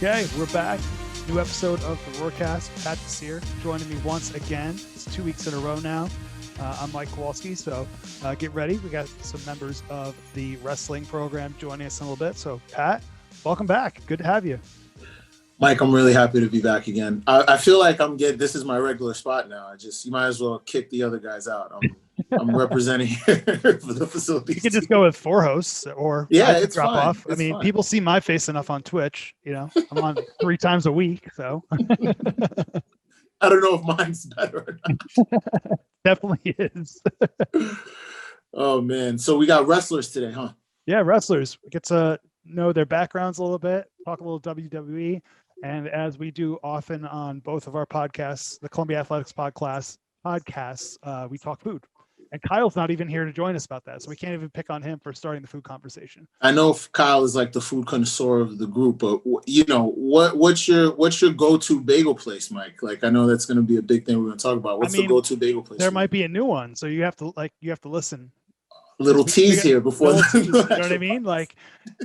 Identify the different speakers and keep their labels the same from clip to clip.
Speaker 1: Okay, we're back. New episode of the Roarcast. Pat Desir joining me once again. It's 2 weeks in a row now. I'm Mike Kowalski, so get ready. We got some members of the wrestling program joining us in a little bit. So, Pat, welcome back. Good to have you.
Speaker 2: Mike, I'm really happy to be back again. I feel like this is my regular spot now. You might as well kick the other guys out. I'm representing for the facility.
Speaker 1: You could just go with 4 hosts, or
Speaker 2: it's
Speaker 1: drop
Speaker 2: fine.
Speaker 1: off.
Speaker 2: It's fine.
Speaker 1: People see my face enough on Twitch. You know, I'm on 3 times a week, so.
Speaker 2: I don't know if mine's better or not.
Speaker 1: Definitely is.
Speaker 2: Oh man, so we got wrestlers today, huh?
Speaker 1: Yeah, wrestlers. We get to know their backgrounds a little bit, talk a little WWE, and as we do often on both of our podcasts, the Columbia Athletics podcasts, we talk food. And Kyle's not even here to join us about that, so we can't even pick on him for starting the food conversation.
Speaker 2: I know Kyle is like the food connoisseur of the group, but you know what's your go-to bagel place, Mike? Like I know that's going to be a big thing we're going to talk about. What's the go-to bagel place?
Speaker 1: There might be a new one, so you have to listen.
Speaker 2: Little tease here before
Speaker 1: you know what I mean? Like,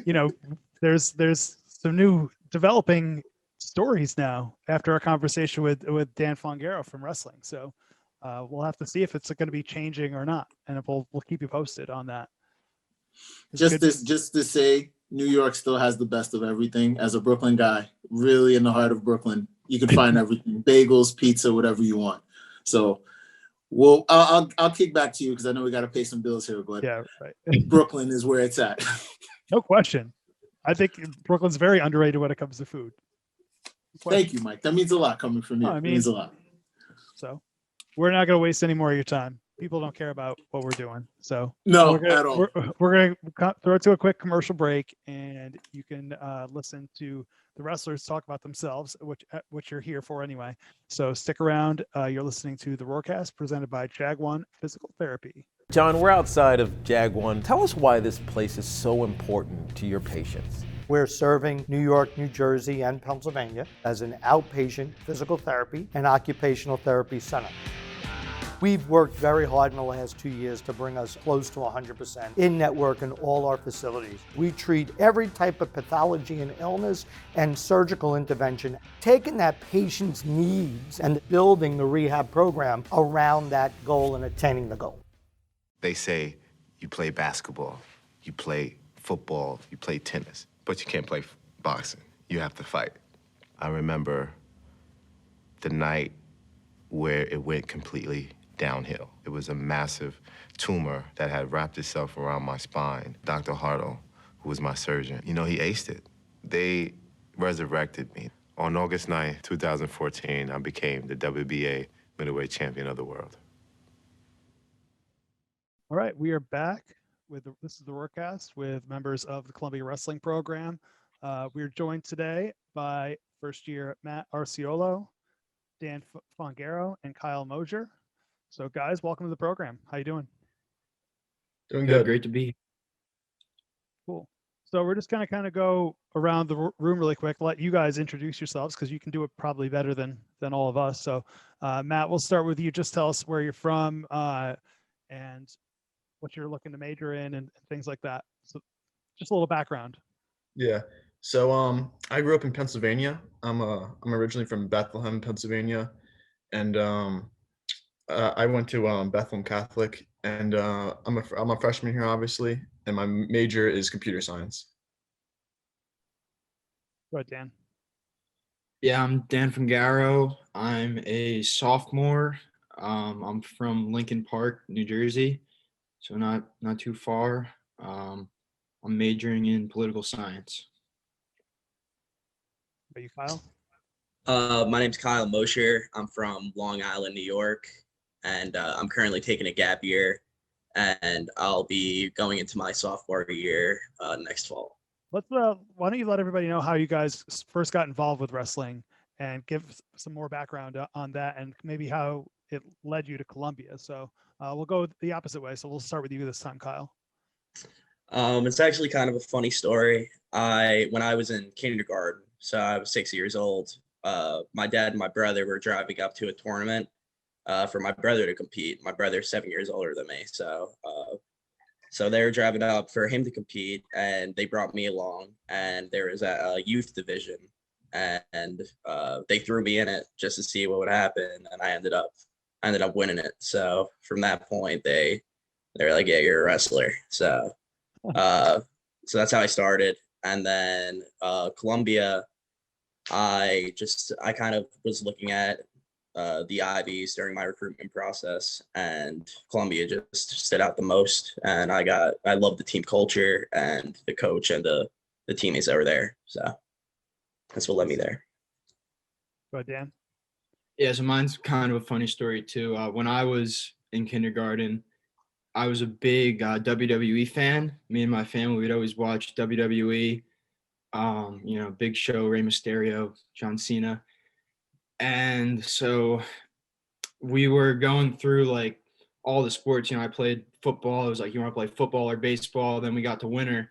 Speaker 1: you know, there's some new developing stories now after our conversation with Dan Fongaro from wrestling. So we'll have to see if it's going to be changing or not, and if we'll keep you posted on that.
Speaker 2: Just to say, New York still has the best of everything. As a Brooklyn guy, really in the heart of Brooklyn, you can find everything: bagels, pizza, whatever you want. So. Well, I'll kick back to you because I know we got to pay some bills here, but
Speaker 1: yeah, right.
Speaker 2: Brooklyn is where it's at.
Speaker 1: No question. I think Brooklyn's very underrated when it comes to food.
Speaker 2: Thank you, Mike. That means a lot coming from you. It means a lot.
Speaker 1: So we're not going to waste any more of your time. People don't care about what we're doing. So
Speaker 2: no, at all.
Speaker 1: We're going to throw it to a quick commercial break, and you can listen to the wrestlers talk about themselves, which you're here for anyway. So stick around. You're listening to the Roarcast presented by Jag1 Physical Therapy.
Speaker 3: John, we're outside of Jag1. Tell us why this place is so important to your patients.
Speaker 4: We're serving New York, New Jersey, and Pennsylvania as an outpatient physical therapy and occupational therapy center. We've worked very hard in the last 2 years to bring us close to 100% in-network in all our facilities. We treat every type of pathology and illness and surgical intervention, taking that patient's needs and building the rehab program around that goal and attaining the goal.
Speaker 5: They say you play basketball, you play football, you play tennis, but you can't play boxing. You have to fight. I remember the night where it went completely downhill. It was a massive tumor that had wrapped itself around my spine. Dr. Hartle, who was my surgeon, he aced it. They resurrected me. On August 9th, 2014, I became the WBA middleweight champion of the world.
Speaker 1: All right, we are back this is the Roarcast with members of the Columbia Wrestling Program. We're joined today by first-year Matt Arciolo, Dan Fongaro, and Kyle Mosier. So, guys, welcome to the program. How you doing?
Speaker 6: Doing good. Great to be here.
Speaker 1: Cool. So we're just going to kind of go around the room really quick, let you guys introduce yourselves because you can do it probably better than all of us. So, Matt, we'll start with you. Just tell us where you're from and what you're looking to major in and things like that. So just a little background.
Speaker 6: Yeah. So I grew up in Pennsylvania. I'm originally from Bethlehem, Pennsylvania, and I went to Bethlehem Catholic, and I'm a freshman here, obviously, and my major is computer science.
Speaker 1: Go ahead, Dan.
Speaker 7: Yeah, I'm Dan Fongaro. I'm a sophomore. I'm from Lincoln Park, New Jersey, so not too far. I'm majoring in political science.
Speaker 1: Are you, Kyle?
Speaker 8: My name's Kyle Mosier. I'm from Long Island, New York, and I'm currently taking a gap year, and I'll be going into my sophomore year next fall.
Speaker 1: Why don't you let everybody know how you guys first got involved with wrestling and give some more background on that and maybe how it led you to Columbia. So we'll go the opposite way. So we'll start with you this time, Kyle.
Speaker 8: It's actually kind of a funny story. When I was in kindergarten, so I was 6 years old, my dad and my brother were driving up to a tournament for my brother to compete. My brother's 7 years older than me. So they were driving up for him to compete, and they brought me along, and there was a youth division. and they threw me in it just to see what would happen, and I ended up winning it. So from that point, they're like, yeah, you're a wrestler. So that's how I started. And then Columbia, I kind of was looking at the Ivies during my recruitment process, and Columbia just stood out the most. And I love the team culture and the coach and the teammates that were there. So that's what led me there.
Speaker 1: Go ahead, Dan.
Speaker 7: Yeah, so mine's kind of a funny story too. When I was in kindergarten, I was a big WWE fan. Me and my family would always watch WWE. Big Show, Rey Mysterio, John Cena. And so we were going through like all the sports. I played football. It was like, you want to play football or baseball? Then we got to winter.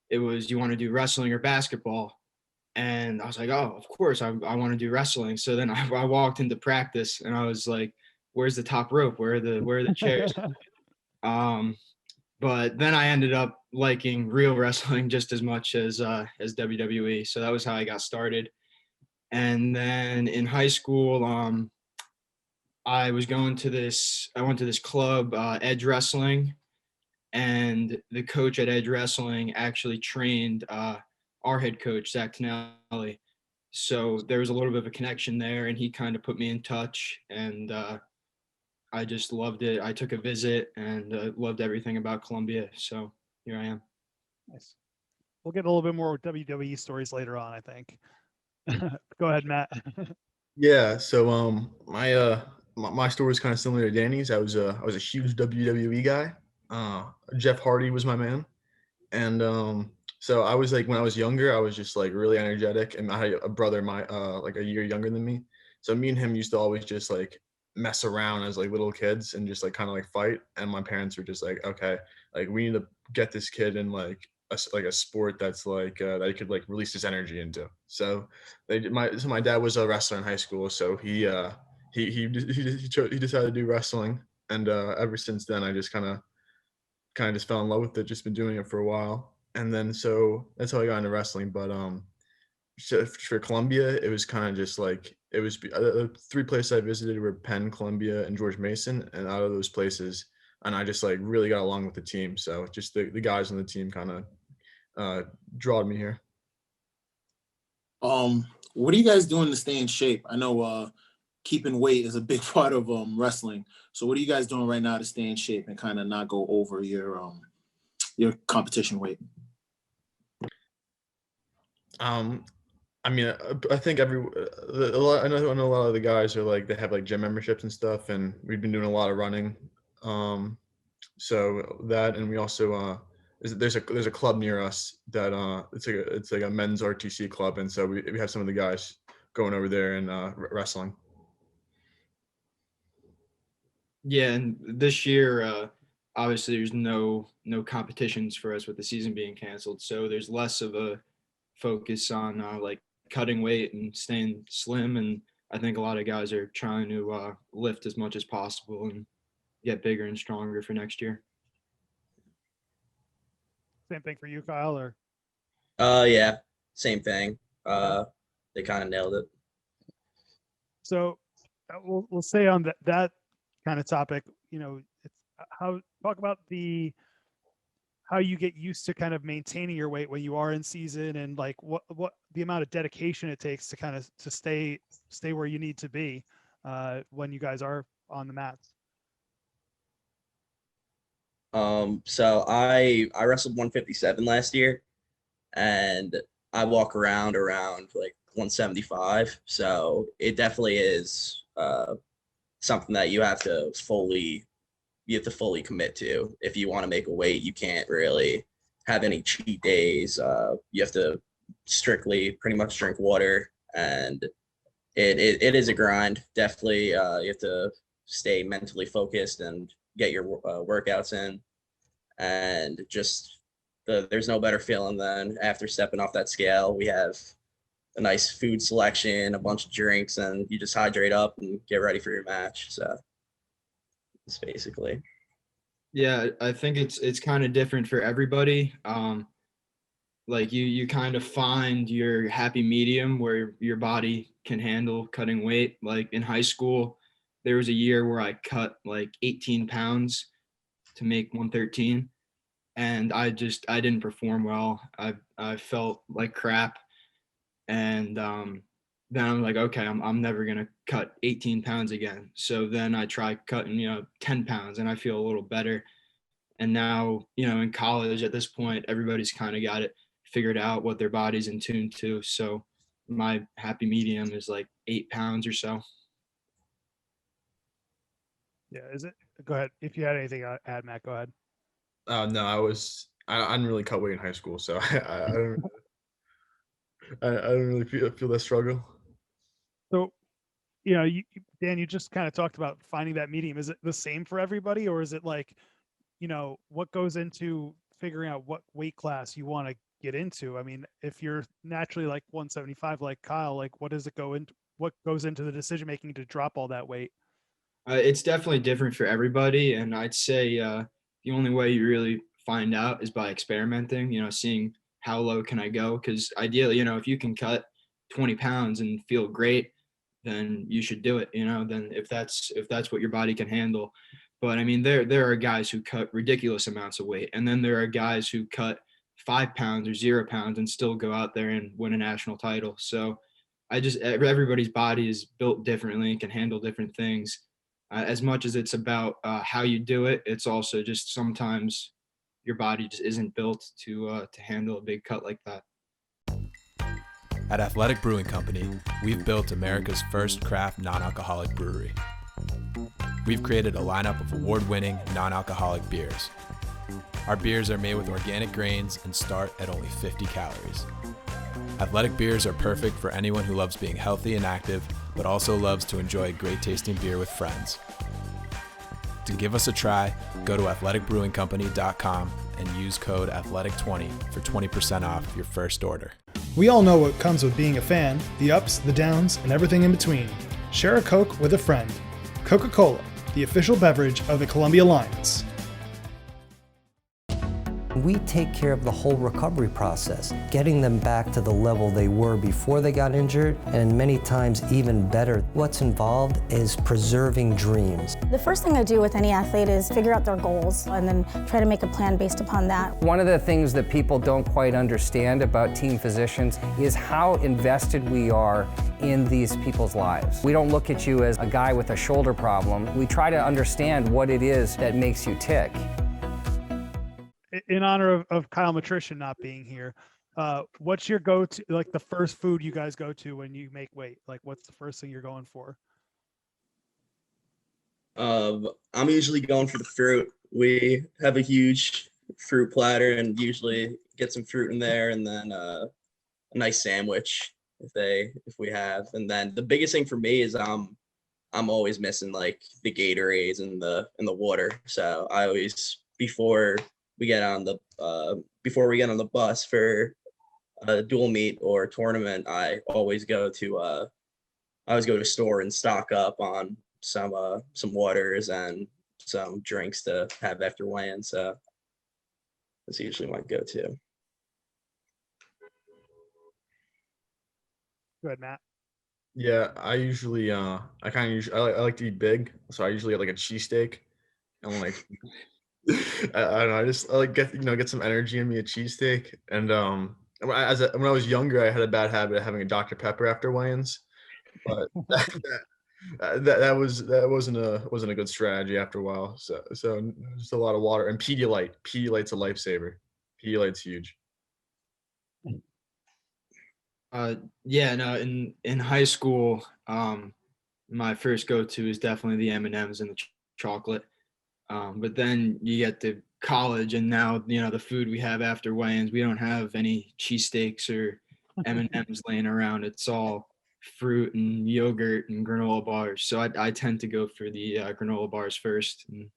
Speaker 7: It was, you want to do wrestling or basketball? And I was like, oh, of course, I want to do wrestling. So then I walked into practice and I was like, where's the top rope? Where are the chairs? But then I ended up liking real wrestling just as much as WWE. So that was how I got started. And then in high school, I went to this club, Edge Wrestling, and the coach at Edge Wrestling actually trained our head coach, Zach Tonelli. So there was a little bit of a connection there, and he kind of put me in touch, and I just loved it. I took a visit and loved everything about Columbia. So here I am.
Speaker 1: Nice. We'll get a little bit more WWE stories later on, I think. Go ahead, Matt.
Speaker 6: Yeah. So my story is kind of similar to Danny's. I was a huge WWE guy. Jeff Hardy was my man, and so I was like, when I was younger, I was just like really energetic, and I had a brother like a year younger than me. So me and him used to always just like mess around as like little kids and just like kind of like fight. And my parents were just like, okay, like we need to get this kid in like a sport that's like that he could like release his energy into. So my dad was a wrestler in high school, so he decided to do wrestling, and ever since then I just kind of just fell in love with it. Just been doing it for a while, and then so that's how I got into wrestling. But so for Columbia, it was kind of just like it was three places I visited were Penn, Columbia, and George Mason, and out of those places, and I just like really got along with the team. So just the guys on the team kind of drawed me here.
Speaker 2: What are you guys doing to stay in shape? I know keeping weight is a big part of wrestling. So what are you guys doing right now to stay in shape and kind of not go over your competition weight?
Speaker 6: I mean, I think I know a lot of the guys are like, they have like gym memberships and stuff, and we've been doing a lot of running. So that, and we also there's a club near us that it's like a men's RTC club, and so we have some of the guys going over there and wrestling.
Speaker 7: Yeah, and this year, obviously, there's no competitions for us with the season being canceled, so there's less of a focus on like cutting weight and staying slim. And I think a lot of guys are trying to lift as much as possible and get bigger and stronger for next year.
Speaker 1: Same thing for you, Kyle, or?
Speaker 8: Yeah, same thing. They kind of nailed it.
Speaker 1: So we'll stay on that kind of topic. It's talk about how you get used to kind of maintaining your weight when you are in season, and like what the amount of dedication it takes to kind of to stay where you need to be when you guys are on the mats.
Speaker 8: So I wrestled 157 last year, and I walk around like 175. So it definitely is something that you have to fully commit to. If you want to make a weight, you can't really have any cheat days. You have to strictly pretty much drink water, and it is a grind. Definitely, you have to stay mentally focused and get your workouts in, and just there's no better feeling than after stepping off that scale. We have a nice food selection, a bunch of drinks, and you just hydrate up and get ready for your match. So it's basically.
Speaker 7: Yeah, I think it's kind of different for everybody. like you kind of find your happy medium where your body can handle cutting weight. Like in high school, there was a year where I cut like 18 pounds to make 113, and I didn't perform well. I felt like crap, and then I'm like, okay, I'm never gonna cut 18 pounds again. So then I try cutting 10 pounds, and I feel a little better. And now in college at this point, everybody's kind of got it figured out what their body's in tune to. So my happy medium is like 8 pounds or so.
Speaker 1: Yeah. Is it? Go ahead. If you had anything to add, Matt, go ahead.
Speaker 6: No, I didn't really cut weight in high school, so I don't really feel that struggle.
Speaker 1: So, Dan, you just kind of talked about finding that medium. Is it the same for everybody, or is it like, what goes into figuring out what weight class you want to get into? I mean, if you're naturally like 175, like Kyle, like what goes into the decision making to drop all that weight?
Speaker 7: It's definitely different for everybody, and I'd say the only way you really find out is by experimenting. Seeing how low can I go? Because ideally, if you can cut 20 pounds and feel great, then you should do it. Then if that's what your body can handle. But I mean, there are guys who cut ridiculous amounts of weight, and then there are guys who cut 5 pounds or 0 pounds and still go out there and win a national title. So everybody's body is built differently and can handle different things. As much as it's about how you do it, it's also just sometimes your body just isn't built to handle a big cut like that.
Speaker 9: At Athletic Brewing Company, we've built America's first craft non-alcoholic brewery. We've created a lineup of award-winning non-alcoholic beers. Our beers are made with organic grains and start at only 50 calories. Athletic beers are perfect for anyone who loves being healthy and active, but also loves to enjoy great tasting beer with friends. To give us a try, go to athleticbrewingcompany.com and use code athletic20 for 20% off your first order.
Speaker 1: We all know what comes with being a fan, the ups, the downs, and everything in between. Share a Coke with a friend. Coca-Cola, the official beverage of the Columbia Lions.
Speaker 10: We take care of the whole recovery process, getting them back to the level they were before they got injured, and many times even better. What's involved is preserving dreams.
Speaker 11: The first thing I do with any athlete is figure out their goals and then try to make a plan based upon that.
Speaker 12: One of the things that people don't quite understand about team physicians is how invested we are in these people's lives. We don't look at you as a guy with a shoulder problem. We try to understand what it is that makes you tick.
Speaker 1: In honor of Kyle Matrician not being here, what's your go-to, like the first food you guys go to when you make weight? Like what's the first thing you're going for?
Speaker 8: I'm usually going for the fruit. We have a huge fruit platter and usually get some fruit in there, and then a nice sandwich if we have. And then the biggest thing for me is I'm always missing like the Gatorades and the water. So I always before we get on the bus for a dual meet or tournament, I always go to store and stock up on some waters and some drinks to have after weigh-in. So that's usually my go-to.
Speaker 1: Go ahead, Matt.
Speaker 6: Yeah, I usually I like to eat big, so I usually get like a cheesesteak and like I don't know. I like get some energy in me, a cheesesteak. And when I was younger, I had a bad habit of having a Dr. Pepper after weigh-ins, but that wasn't a good strategy after a while. So just a lot of water and Pedialyte. Pedialyte's a lifesaver. Pedialyte's huge.
Speaker 7: Yeah, no, in high school, my first go-to is definitely the M&Ms and the chocolate. But then you get to college, and now the food we have after weigh-ins, we don't have any cheesesteaks or M&Ms laying around. It's all fruit and yogurt and granola bars. So I tend to go for the granola bars first, and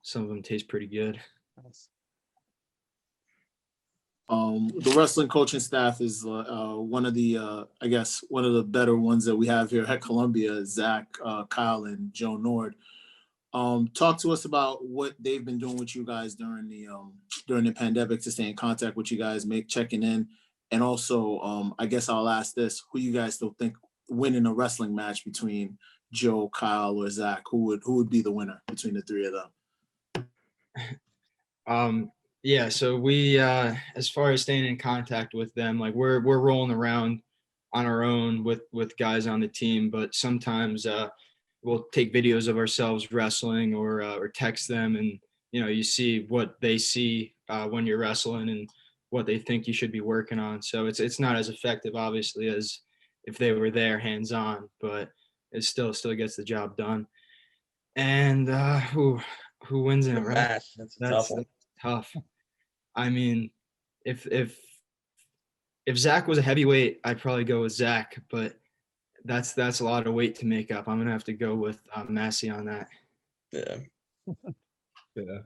Speaker 7: some of them taste pretty good.
Speaker 1: Nice.
Speaker 2: The wrestling coaching staff is one of the better ones that we have here at Columbia. Zach, Kyle, and Joe Nord. Talk to us about what they've been doing with you guys during the pandemic to stay in contact with you guys, checking in, and also I guess I'll ask this: who you guys still think winning a wrestling match between Joe, Kyle, or Zach? Who would be the winner between the three of them?
Speaker 7: Yeah, so we as far as staying in contact with them, like we're rolling around on our own with guys on the team, but sometimes we'll take videos of ourselves wrestling or text them, and you see what they see when you're wrestling and what they think you should be working on. So it's not as effective obviously as if they were there hands on, but it still gets the job done. And who wins in a
Speaker 8: match? That's a tough one.
Speaker 7: Tough. I mean, if Zach was a heavyweight, I'd probably go with Zach, but that's a lot of weight to make up. I'm gonna have to go with Massey on that.
Speaker 8: Yeah.
Speaker 6: Yeah.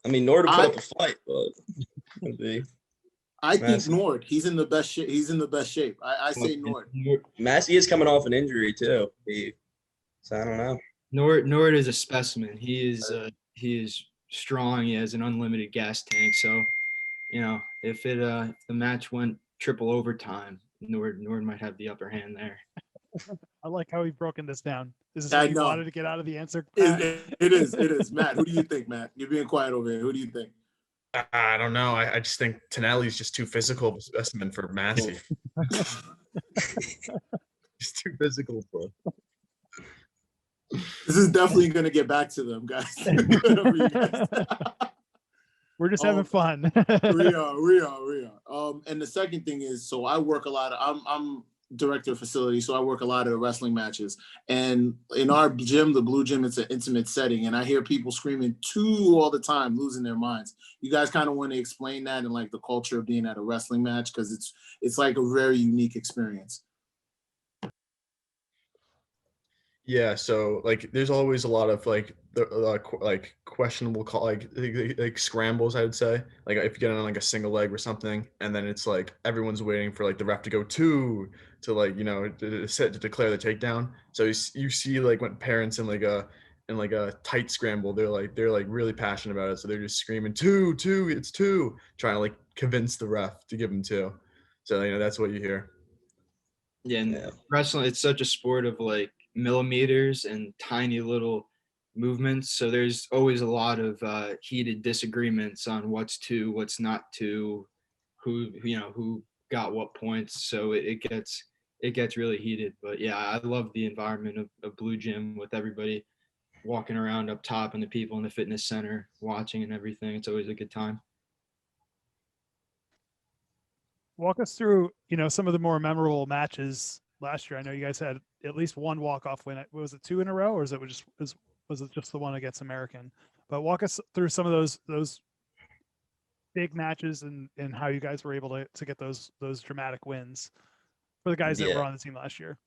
Speaker 8: I mean, Nord put up a fight, but
Speaker 2: I think Nord. He's in the best shape. He's in the best shape. I say Nord.
Speaker 8: Massey is coming off an injury too. So I don't know.
Speaker 7: Nord is a specimen. He is strong. He has an unlimited gas tank. So, if the match went triple overtime, Nord might have the upper hand there.
Speaker 1: I like how we've broken this down. Is this what you wanted to get out of the answer?
Speaker 2: It is. Matt, who do you think, Matt? You're being quiet over here. Who do you think?
Speaker 6: I don't know. I just think Tonelli's just too physical of a specimen for Massey. He's too physical for him.
Speaker 2: This is definitely going to get back to them, guys.
Speaker 1: We're just having fun.
Speaker 2: we are. And the second thing is, so I work a lot of, I'm director of facility, so I work a lot of wrestling matches. And in our gym, the Blue Gym, it's an intimate setting, and I hear people screaming "two" all the time, losing their minds. You guys kind of want to explain that and like the culture of being at a wrestling match, because it's like a very unique experience.
Speaker 6: Yeah, so like there's always a lot of like questionable call, like scrambles, I would say. Like if you get on like a single leg or something, and then it's like everyone's waiting for like the ref to go two to like to declare the takedown. So you see like when parents in like a tight scramble, they're like really passionate about it, so they're just screaming two, it's two, trying to like convince the ref to give them two. So that's what you hear.
Speaker 7: Yeah, and wrestling, it's such a sport of like millimeters and tiny little movements. So there's always a lot of heated disagreements on what's two, what's not two, who got what points. So it gets really heated. But yeah, I love the environment of Blue Gym with everybody walking around up top and the people in the fitness center watching and everything. It's always a good time.
Speaker 1: Walk us through, some of the more memorable matches last year. I know you guys had at least one walk-off win. Was it 2 in a row, or was it just the one against American? But walk us through some of those big matches and how you guys were able to get those dramatic wins for the guys that were on the team last year.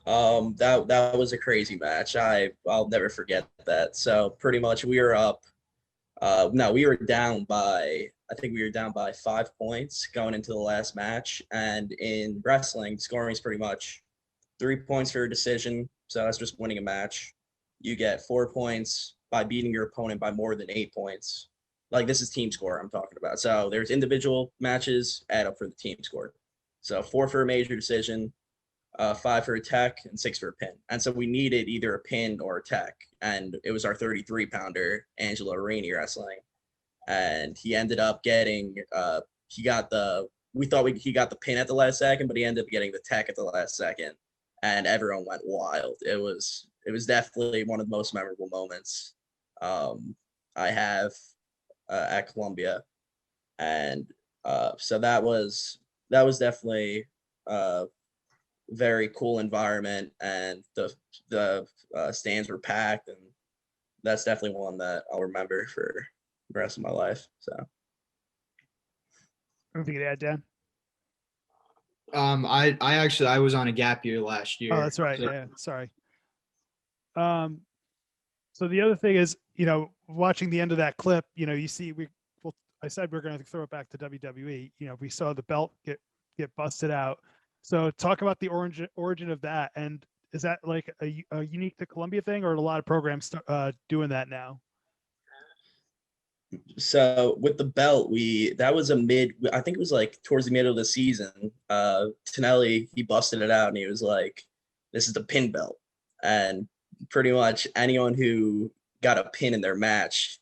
Speaker 8: That was a crazy match. I'll never forget that. So pretty much we were up. We were down by, I think we were down by 5 points going into the last match. And in wrestling, scoring is pretty much 3 points for a decision. So that's just winning a match. You get 4 points by beating your opponent by more than 8 points. Like, this is team score I'm talking about. So there's individual matches, add up for the team score. So 4 for a major decision, 5 for a tech, and 6 for a pin. And so we needed either a pin or a tech. And it was our 33-pounder, Angelo Arini, wrestling. And he ended up getting, he got the pin at the last second, but he ended up getting the tech at the last second. And everyone went wild. It was definitely one of the most memorable moments I have at Columbia. And so that was definitely very cool environment, and the stands were packed, and that's definitely one that I'll remember for the rest of my life. So
Speaker 1: anything to add, Dan?
Speaker 7: I was on a gap year last year.
Speaker 1: Oh, that's right. Yeah, sorry. So the other thing is, watching the end of that clip, you see I said we're going to throw it back to WWE. We saw the belt get busted out. So talk about the origin of that, and is that like a unique to Columbia thing, or a lot of programs doing that now?
Speaker 8: So with the belt, that was I think it was like towards the middle of the season. Tonelli, he busted it out and he was like, "This is the pin belt," and pretty much anyone who got a pin in their match,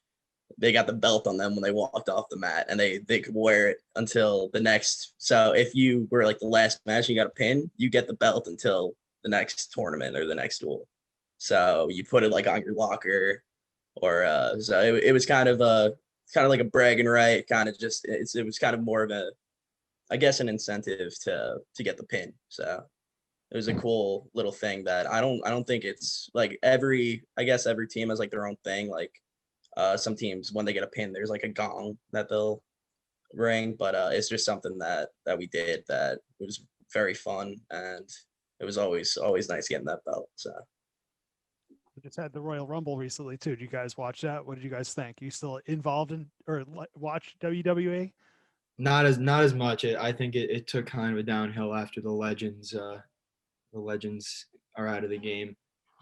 Speaker 8: they got the belt on them when they walked off the mat, and they could wear it until the next. So if you were like the last match and you got a pin, you get the belt until the next tournament or the next duel. So you put it like on your locker, or so it was kind of like a bragging right, kind of just it was kind of more of a, I guess, an incentive to get the pin. So it was a cool little thing that I don't think it's like I guess every team has like their own thing. Like some teams, when they get a pin, there's like a gong that they'll ring, but it's just something that we did that was very fun, and it was always nice getting that belt. So
Speaker 1: We just had the Royal Rumble recently too. Did you guys watch that? What did you guys think? You still involved in or watch WWE?
Speaker 7: Not as much. I think it took kind of a downhill after the legends. The legends are out of the game,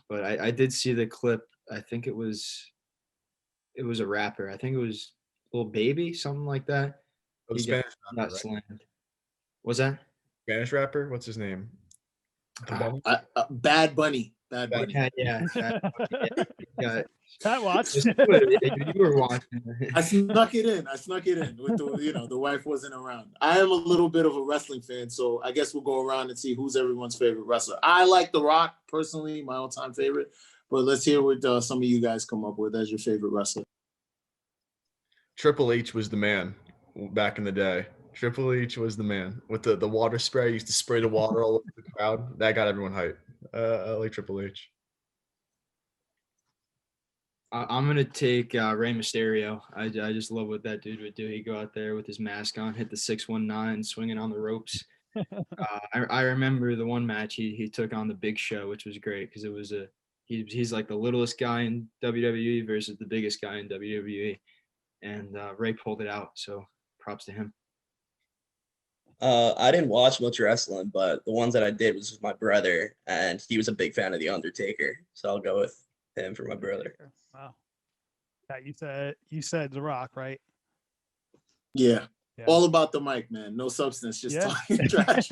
Speaker 7: but I did see the clip. I think it was a rapper. I think it was Little Baby, something like that.
Speaker 6: Oh,
Speaker 7: He
Speaker 6: Spanish
Speaker 7: got
Speaker 6: rapper, right?
Speaker 7: slammed. Was that?
Speaker 6: Spanish rapper? What's his name? The Bunny?
Speaker 2: Bad Bunny. Bad Bunny.
Speaker 7: Yeah. Yeah.
Speaker 1: Pat watched.
Speaker 7: You were watching.
Speaker 2: I snuck it in with the wife wasn't around. I am a little bit of a wrestling fan, so I guess we'll go around and see who's everyone's favorite wrestler. I like The Rock personally, my all-time favorite, but let's hear what some of you guys come up with as your favorite wrestler.
Speaker 6: Triple H was the man back in the day. Triple H was the man with the water spray. He used to spray the water all over the crowd. That got everyone hyped. I like Triple H.
Speaker 7: I'm gonna take Rey Mysterio. I just love what that dude would do. He'd go out there with his mask on, hit the 619, swinging on the ropes. I remember the one match he took on the Big Show, which was great because it was he's like the littlest guy in WWE versus the biggest guy in WWE, and Ray pulled it out. So props to him.
Speaker 8: I didn't watch much wrestling, but the ones that I did was with my brother, and he was a big fan of The Undertaker. So I'll go with him for my brother.
Speaker 1: Wow. Yeah, you said The Rock, right?
Speaker 2: Yeah. All about the mic, man. No substance, just talking trash.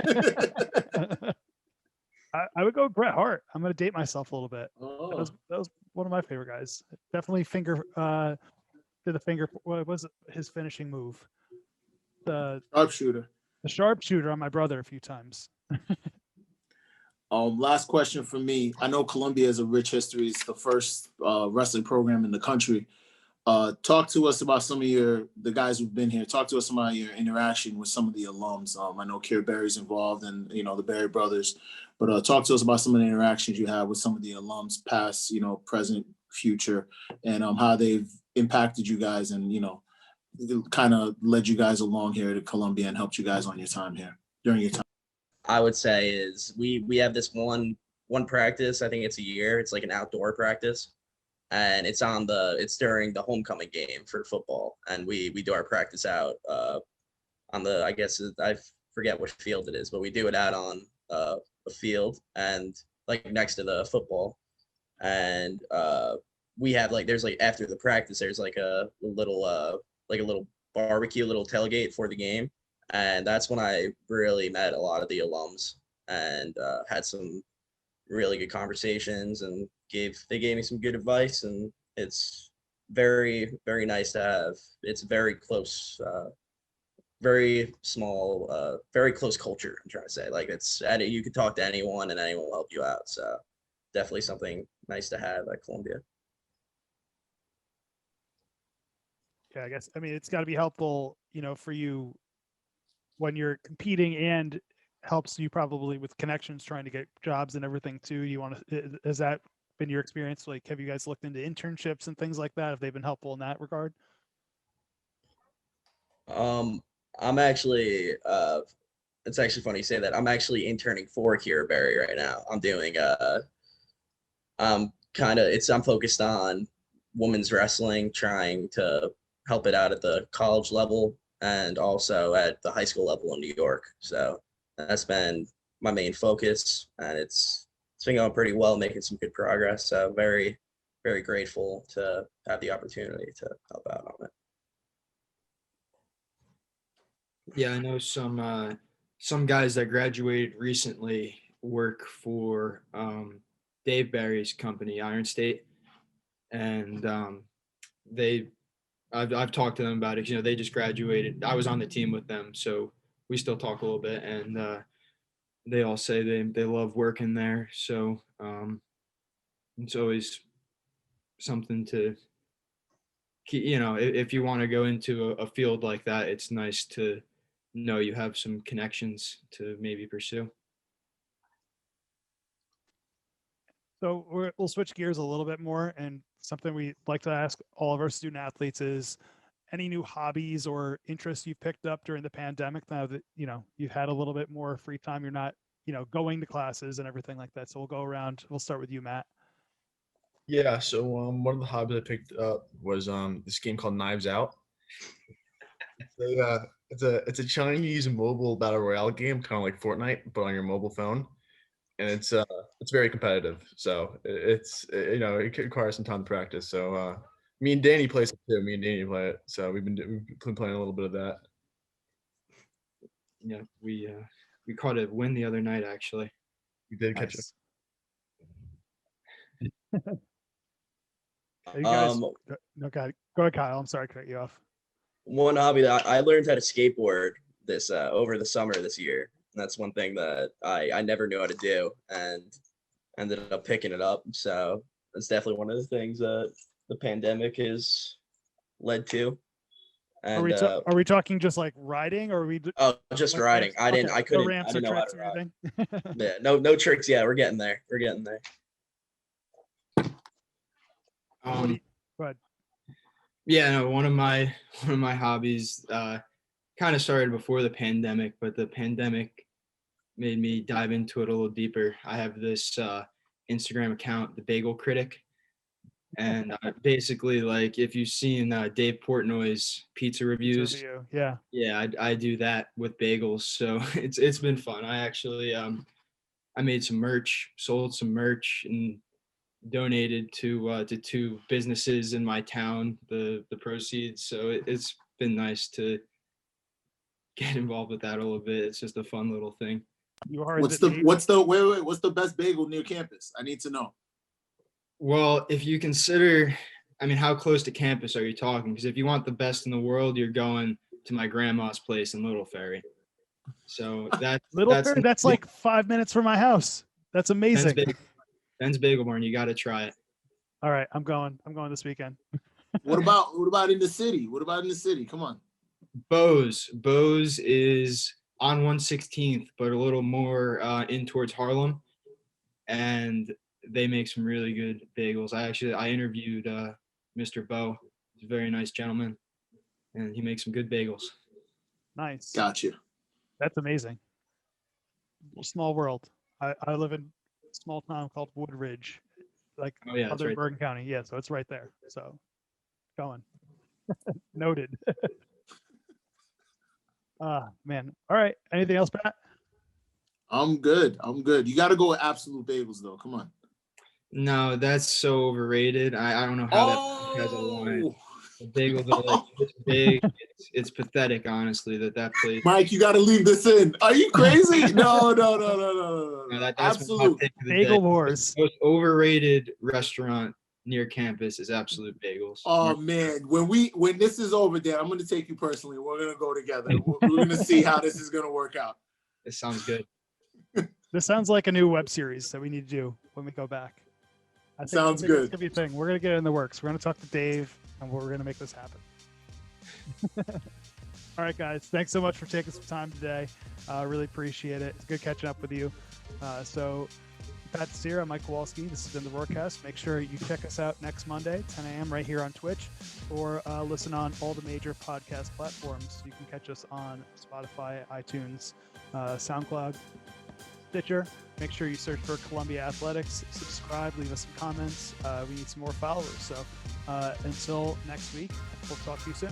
Speaker 1: I would go with Bret Hart. I'm going to date myself a little bit.
Speaker 2: Oh.
Speaker 1: That was one of my favorite guys. Definitely did the finger. What was it? His finishing move? The
Speaker 2: sharpshooter.
Speaker 1: The sharpshooter on my brother a few times.
Speaker 2: Last question for me. I know Columbia has a rich history. It's the first wrestling program in the country. Talk to us about the guys who've been here. Talk to us about your interaction with some of the alums. I know Care Berry's involved and, the Berry brothers, but talk to us about some of the interactions you have with some of the alums, past, present, future, and how they've impacted you guys and, kind of led you guys along here to Columbia and helped you guys on your time here during your time.
Speaker 8: I would say is we have this one practice. I think it's a year. It's like an outdoor practice, and it's during the homecoming game for football, and we do our practice out on I guess I forget what field it is, but we do it out on a field and like next to the football, and we have there's after the practice there's like a little barbecue, little tailgate for the game. And that's when I really met a lot of the alums and had some really good conversations, and they gave me some good advice, and it's very, very nice to have. It's very close, very small, very close culture. I'm trying to say, you can talk to anyone and anyone will help you out. So definitely something nice to have at Columbia.
Speaker 1: Yeah, it's got to be helpful, for you when you're competing, and helps you probably with connections trying to get jobs and everything too. Has that been your experience? Like, have you guys looked into internships and things like that? Have they been helpful in that regard?
Speaker 8: I'm actually, it's actually funny you say that. I'm actually interning for Kira Berry right now. I'm doing, I'm focused on women's wrestling, trying to help it out at the college level and also at the high school level in New York. So that's been my main focus, and it's it's been going pretty well, making some good progress. So very, very grateful to have the opportunity to help out on it.
Speaker 7: Yeah, I know some guys that graduated recently work for Dave Barry's company, Iron State, and I've talked to them about it. You know, they just graduated. I was on the team with them, so we still talk a little bit, and they all say they love working there. So it's always something to keep. You know, if you want to go into a field like that, it's nice to know you have some connections to maybe pursue.
Speaker 1: So we'll switch gears a little bit more, and something we like to ask all of our student athletes is any new hobbies or interests you've picked up during the pandemic now that, you know, you've had a little bit more free time, you're not, you know, going to classes and everything like that. So we'll go around. We'll start with you, Matt.
Speaker 6: Yeah, so one of the hobbies I picked up was this game called Knives Out. It's a Chinese mobile battle royale game, kind of like Fortnite, but on your mobile phone, and it's very competitive. So you know, it requires some time to practice. So me and Danny plays it too. Me and Danny play it. So we've been playing a little bit of that.
Speaker 7: Yeah, we caught a win the other night actually.
Speaker 6: We did catch it.
Speaker 1: Are you guys, no, go ahead, Kyle. I'm sorry to cut you off.
Speaker 8: One hobby that I learned how to skateboard this over the summer this year. And that's one thing that I never knew how to do and ended up picking it up. So that's definitely one of the things that the pandemic has led to. And
Speaker 1: are we talking just like riding, or are we?
Speaker 8: Oh, just
Speaker 1: like
Speaker 8: riding.
Speaker 1: Ramps?
Speaker 8: I couldn't.
Speaker 1: No ramps
Speaker 8: I didn't
Speaker 1: or
Speaker 8: know how
Speaker 1: tricks
Speaker 8: to
Speaker 1: or
Speaker 8: ride.
Speaker 1: anything?
Speaker 8: Yeah, no tricks. Yeah, we're getting there. We're getting there.
Speaker 1: Go ahead.
Speaker 7: Yeah, no, one of my hobbies kind of started before the pandemic, but the pandemic made me dive into it a little deeper. I have this Instagram account, the Bagel Critic, and basically, like, if you've seen Dave Portnoy's pizza reviews, yeah, I do that with bagels. So it's been fun. I actually I made some merch, sold some merch, and donated to 2 businesses in my town the proceeds. So it's been nice to get involved with that a little bit. It's just a fun little thing.
Speaker 2: What's the best bagel near campus? I need to know.
Speaker 7: Well, if you consider, I mean, how close to campus are you talking? Because if you want the best in the world, you're going to my grandma's place in Little Ferry. So
Speaker 1: that's like 5 minutes from my house. That's amazing.
Speaker 7: Ben's Bagel Barn, you got to try it.
Speaker 1: All right, I'm going this weekend.
Speaker 2: What about in the city? What about in the city? Come on.
Speaker 7: Bose is on 116th, but a little more in towards Harlem, and they make some really good bagels. I interviewed Mr. Bo. He's a very nice gentleman, and he makes some good bagels.
Speaker 1: Nice.
Speaker 2: Got you.
Speaker 1: That's amazing. Small world. I live in a small town called Woodridge, like other
Speaker 7: right
Speaker 1: Bergen County. Yeah, so it's right there. So going. Noted. Man. All right. Anything else, Pat?
Speaker 2: I'm good. You got to go with Absolute Bagels, though. Come on.
Speaker 7: No, that's so overrated. I don't know how that has a line. The bagels are like this big. It's pathetic, honestly, that place.
Speaker 2: Mike, you got to leave this in. Are you crazy? No.
Speaker 7: That's
Speaker 2: Absolute
Speaker 1: Bagel Wars.
Speaker 7: The most overrated restaurant near campus is Absolute Bagels.
Speaker 2: Oh man, when this is over, Dan, I'm going to take you personally. We're going to go together. We're going to see how this is going to work out.
Speaker 7: It sounds good.
Speaker 1: This sounds like a new web series that we need to do when we go back.
Speaker 2: Sounds good.
Speaker 1: It's gonna be a thing. We're gonna get it in the works. We're gonna talk to Dave, and we're gonna make this happen. All right, guys. Thanks so much for taking some time today. Really appreciate it. It's good catching up with you. So, Pat Steer, I'm Mike Kowalski. This has been the Roarcast. Make sure you check us out next Monday, 10 a.m. right here on Twitch, or listen on all the major podcast platforms. You can catch us on Spotify, iTunes, SoundCloud, Stitcher. Make sure you search for Columbia Athletics, subscribe, leave us some comments. We need some more followers. So until next week, we'll talk to you soon.